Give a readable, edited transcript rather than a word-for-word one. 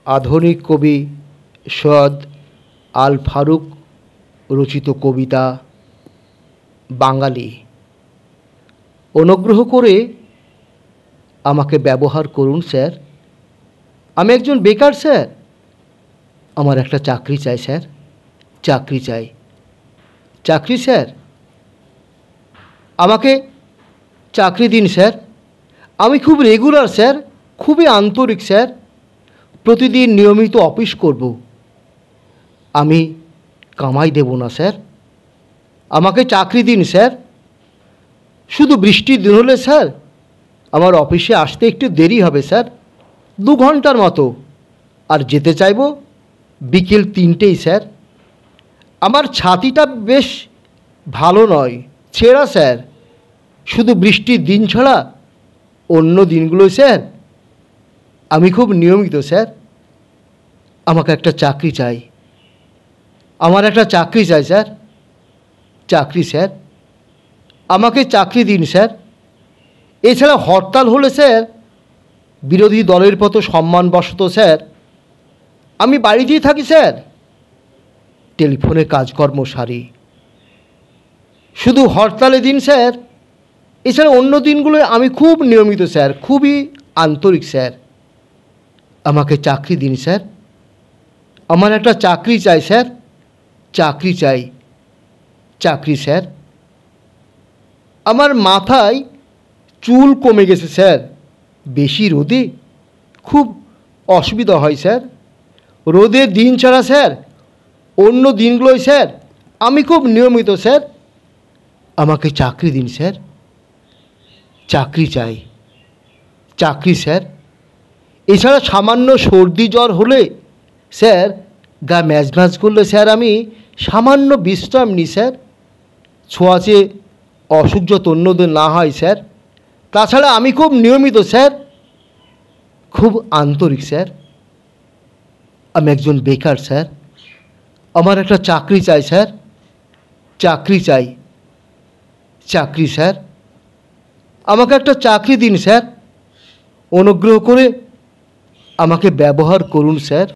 আধুনিক কবি সৈয়দ আল ফারুক রচিত কবিতা বাঙালি। অনুগ্রহ করে আমাকে ব্যবহার করুন স্যার। আমি একজন বেকার স্যার। আমার একটা চাকরি চাই স্যার, চাকরি চাই। চাকরি স্যার, আমাকে চাকরি দিন স্যার। আমি খুব রেগুলার স্যার, খুবই আন্তরিক স্যার। প্রতিদিন নিয়মিত অফিস করব। আমি কামাই দেব না স্যার। আমাকে চাকরি দিন স্যার। শুধু বৃষ্টির দিন হলে স্যার আমার অফিসে আসতে একটু দেরি হবে স্যার, 2 ঘন্টার মতো। আর যেতে চাইব বিকেল 3টেই স্যার। আমার ছাতিটা বেশ ভালো নয়, ছেঁড়া স্যার। শুধু বৃষ্টির দিন ছাড়া অন্য দিনগুলো স্যার আমি খুব নিয়মিত স্যার। আমাকে একটা চাকরি চাই, আমার একটা চাকরি চাই স্যার। চাকরি স্যার, আমাকে চাকরি দিন স্যার। এছাড়া হরতাল হলে স্যার বিরোধী দলের মতো সম্মানবশত স্যার আমি বাড়িতেই থাকি স্যার, টেলিফোনে কাজকর্ম সারি। শুধু হরতালে দিন স্যার, এছাড়া অন্য দিনগুলো আমি খুব নিয়মিত স্যার, খুবই আন্তরিক স্যার। আমাকে চাকরি দিন স্যার। আমার একটা চাকরি চাই স্যার, চাকরি চাই। চাকরি স্যার, আমার মাথায় চুল কমে গেছে স্যার। বেশি রোদে খুব অসুবিধা হয় স্যার। রোদের দিন ছাড়া স্যার অন্য দিনগুলোই স্যার আমি খুব নিয়মিত স্যার। আমাকে চাকরি দিন স্যার। চাকরি চাই, চাকরি স্যার। এছাড়া সামান্য সর্দি জ্বর হলে স্যার গা ম্যাজ ম্যাজ করলে স্যার আমি সামান্য বিশ্রাম নিই স্যার, ছোঁয়াচে অসুখ যত অন্যদের না হয় স্যার। তাছাড়া আমি খুব নিয়মিত স্যার, খুব আন্তরিক স্যার। আমি একজন বেকার স্যার। আমার একটা চাকরি চাই স্যার, চাকরি চাই। চাকরি স্যার, আমাকে একটা চাকরি দিন স্যার। অনুগ্রহ করে আমাকে ব্যবহার করুন স্যার।